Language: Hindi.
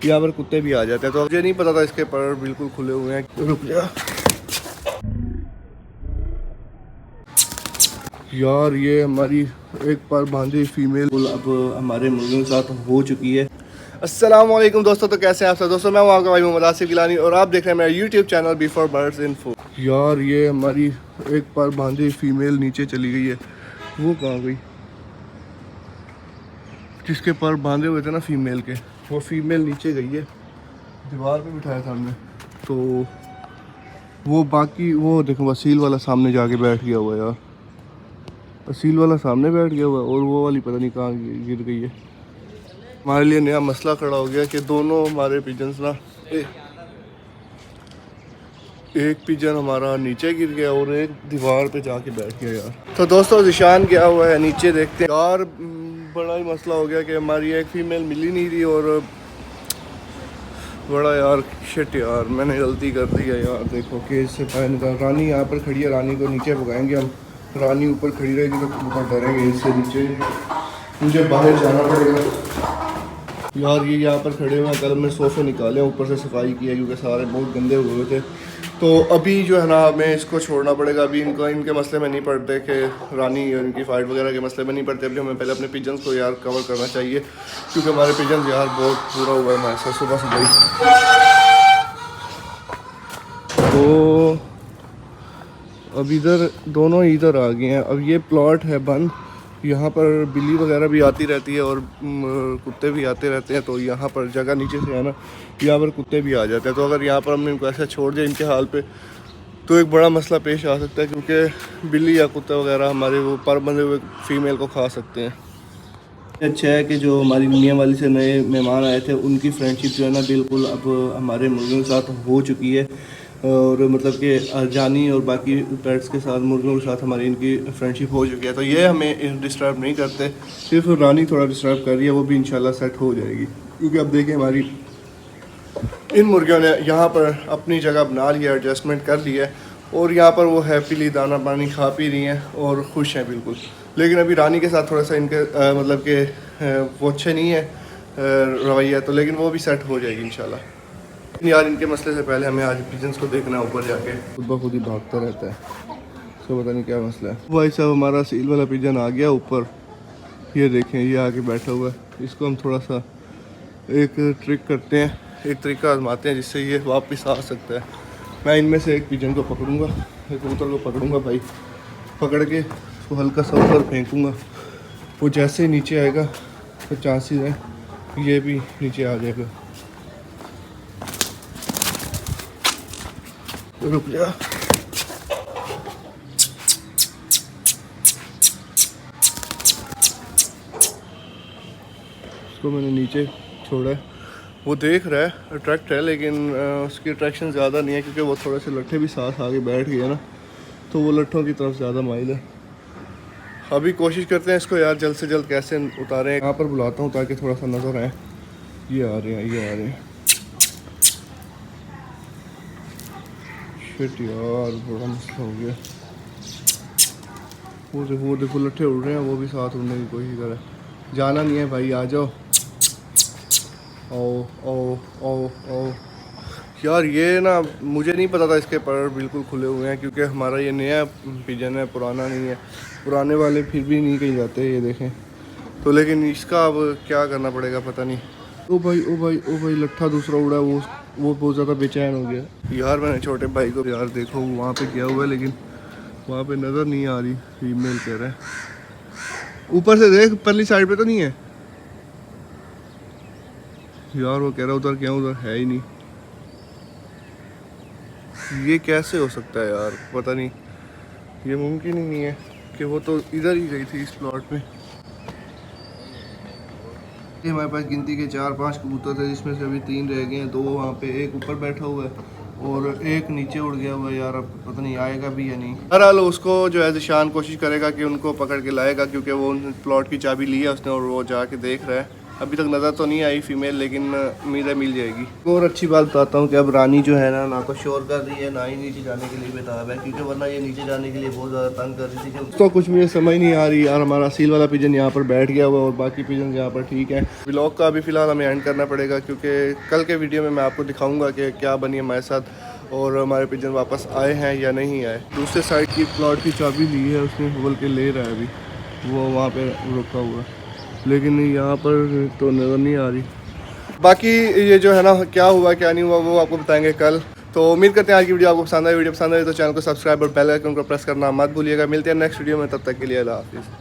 यहाँ पर कुत्ते भी आ जाते हैं, तो मुझे नहीं पता था इसके पर बिल्कुल खुले हुए हैं। रुक जा यार, ये हमारी एक पर बांधी फीमेल अब हमारे मुर्गियों के साथ हो चुकी है। अस्सलाम वालेकुम दोस्तों, तो कैसे हैं आप सब दोस्तों। मैं हूं आपका भाई मोहम्मद आसिफ गिलानी और आप देख रहे हैं मेरा YouTube channel before birds info. यार, ये हमारी एक पर बांधी फीमेल नीचे चली गई है। वो कहाँ गई? जिसके पर बांधे हुए थे ना फीमेल के, वो फीमेल नीचे गई है। दीवार पे बिठाया था हमने, तो वो बाकी वो देखो वसील वाला सामने जाके बैठ गया हुआ है। यार, वसील वाला सामने बैठ गया हुआ है और वो वाली पता नहीं कहाँ गिर गई है। हमारे लिए नया मसला खड़ा हो गया कि दोनों हमारे पिजन्स ना, एक पिजन हमारा नीचे गिर गया और एक दीवार पे जाके बैठ गया। यार, तो दोस्तों निशान क्या हुआ है नीचे देखते हैं। यार, बड़ा ही मसला हो गया कि हमारी एक फीमेल मिल ही नहीं रही और बड़ा यार शिट यार, मैंने गलती कर दी है यार। देखो कि इससे पहले का रानी यहाँ पर खड़ी है, रानी को नीचे भगाएंगे हम। रानी ऊपर खड़ी रहेगी तो बहुत डरेंगे इससे। नीचे मुझे बाहर जाना पड़ेगा यार। ये यहाँ पर खड़े हुए हैं, कल मैं सोफ़े निकाले ऊपर से सफाई की है क्योंकि सारे बहुत गंदे हुए थे। तो अभी जो है ना हमें इसको छोड़ना पड़ेगा। अभी इनके मसले में नहीं पड़ते कि रानी और इनकी फ़ाइट वगैरह के मसले में नहीं पड़ते। अभी हमें पहले अपने पिजन्स को यार कवर करना चाहिए क्योंकि हमारे पिजन्स यार बहुत बुरा हुआ है हमारे सुबह सुबह ही। तो अब इधर दोनों इधर आ गए हैं। अब ये प्लॉट है बंद, यहाँ पर बिल्ली वगैरह भी आती रहती है और कुत्ते भी आते रहते हैं। तो यहाँ पर जगह नीचे से है ना, यहाँ पर कुत्ते भी आ जाते हैं। तो अगर यहाँ पर हमने इनको ऐसा छोड़ दिया इनके हाल पे, तो एक बड़ा मसला पेश आ सकता है क्योंकि बिल्ली या कुत्ते वगैरह हमारे वो पर बंधे हुए फीमेल को खा सकते हैं। अच्छा है कि जो हमारी मियाँ वाली से नए मेहमान आए थे उनकी फ्रेंडशिप जो है ना बिल्कुल अब हमारे मुर्गियों के साथ हो चुकी है। और मतलब कि जानी और बाकी पेट्स के साथ, मुर्गियों के साथ हमारी इनकी फ्रेंडशिप हो चुकी है। तो ये हमें डिस्टर्ब नहीं करते, सिर्फ रानी थोड़ा डिस्टर्ब कर रही है, वो भी इंशाल्लाह सेट हो जाएगी। क्योंकि अब देखें हमारी इन मुर्गियों ने यहाँ पर अपनी जगह बना लिया, एडजस्टमेंट कर लिया है और यहाँ पर वो हैप्पीली दाना पानी खा पी रही हैं और खुश हैं बिल्कुल। लेकिन अभी रानी के साथ थोड़ा सा इनके मतलब कि वो अच्छे नहीं है रवैया, तो लेकिन वो भी सेट हो जाएगी इंशाल्लाह। यार, इनके मसले से पहले हमें आज पिजन्स को देखना है ऊपर जाके। खुद ब खुद ही भागता रहता है, तो पता नहीं क्या मसला है। भाई साहब, हमारा सील वाला पिजन आ गया ऊपर। ये देखें, ये आके बैठा हुआ है। इसको हम थोड़ा सा एक ट्रिक करते हैं, एक तरीका आजमाते हैं जिससे ये वापस आ सकता है। मैं इनमें से एक पिजन को पकड़ूंगा, एक कबूतर को पकड़ूंगा भाई, पकड़ के उसको हल्का सा ऊपर फेंकूँगा। वो जैसे ही नीचे आएगा तो चांसेस है ये भी नीचे आ जाएगा। रुक जा, उसको मैंने नीचे छोड़ा है। वो देख रहा है, अट्रैक्ट है, लेकिन उसकी अट्रैक्शन ज़्यादा नहीं है क्योंकि वो थोड़े से लट्ठे भी साथ आगे बैठ गए ना, तो वो लट्ठों की तरफ ज़्यादा माइल है। अभी कोशिश करते हैं इसको यार जल्द से जल्द कैसे उतारें। यहाँ पर बुलाता हूँ ताकि थोड़ा सा नज़र आए। ये आ रहे हैं, ये आ रहे हैं। शिट यार, बड़ा मसला हो गया। वो देखो लट्ठे उड़ रहे हैं, वो भी साथ उड़ने की कोशिश कर रहा है। जाना नहीं है भाई, आ जाओ। ओ ओ ओ ओ यार, ये ना मुझे नहीं पता था इसके पर बिल्कुल खुले हुए हैं क्योंकि हमारा ये नया पिजन है, पुराना नहीं है। पुराने वाले फिर भी नहीं कहीं जाते, ये देखें। तो लेकिन इसका अब क्या करना पड़ेगा पता नहीं। ओ भाई ओ भाई ओ भाई, लट्ठा दूसरा उड़ा, वो बहुत ज़्यादा बेचैन हो गया यार। मैंने छोटे भाई को यार देखो वहाँ पे गया हुआ है, लेकिन वहाँ पे नज़र नहीं आ रही। फीमेल कह रहा है, ऊपर से देख, परली साइड पे तो नहीं है यार। वो कह रहा उधर क्या, उधर है ही नहीं। ये कैसे हो सकता है यार, पता नहीं। ये मुमकिन ही नहीं है कि वो तो इधर ही गई थी इस प्लॉट में। ये हमारे पास गिनती के 4-5 कबूतर थे जिसमें से अभी 3 रह गए हैं। 2 वहाँ पे, एक ऊपर बैठा हुआ है और एक नीचे उड़ गया हुआ है यार। अब पता नहीं आएगा भी या नहीं। बहरहाल उसको जो है ज़िशान कोशिश करेगा कि उनको पकड़ के लाएगा क्योंकि वो उन प्लॉट की चाबी ली है उसने और वो जाके देख रहा है अभी तक नज़र तो नहीं आई फीमेल, लेकिन उम्मीद है मिल जाएगी। और अच्छी बात बताता हूँ कि अब रानी जो है ना को शोर कर रही है, ना ही नीचे जाने के लिए बेताब है, क्योंकि वरना ये नीचे जाने के लिए बहुत ज़्यादा तंग कर रही थी। तो कुछ मुझे समझ नहीं आ रही यार। हमारा सील वाला पिजन यहाँ पर बैठ गया हुआ और बाकी पिजन यहाँ पर ठीक है। व्लॉग का अभी फ़िलहाल हमें एंड करना पड़ेगा, क्योंकि कल के वीडियो में मैं आपको दिखाऊँगा कि क्या बनी हमारे साथ और हमारे पिजन वापस आए हैं या नहीं आए। दूसरे साइड की प्लॉट की चाबी ली है उसने, बोल के ले रहा है अभी, वो वहाँ पे रुका हुआ, लेकिन यहाँ पर तो नज़र नहीं आ रही। बाकी ये जो है ना क्या हुआ क्या नहीं हुआ वो आपको बताएंगे कल। तो उम्मीद करते हैं आज की वीडियो आपको पसंद आई। वीडियो पसंद आई तो चैनल को सब्सक्राइब और बेल आइकन को प्रेस करना मत भूलिएगा। मिलते हैं नेक्स्ट वीडियो में, तब तक के लिए अल्लाह हाफिज़।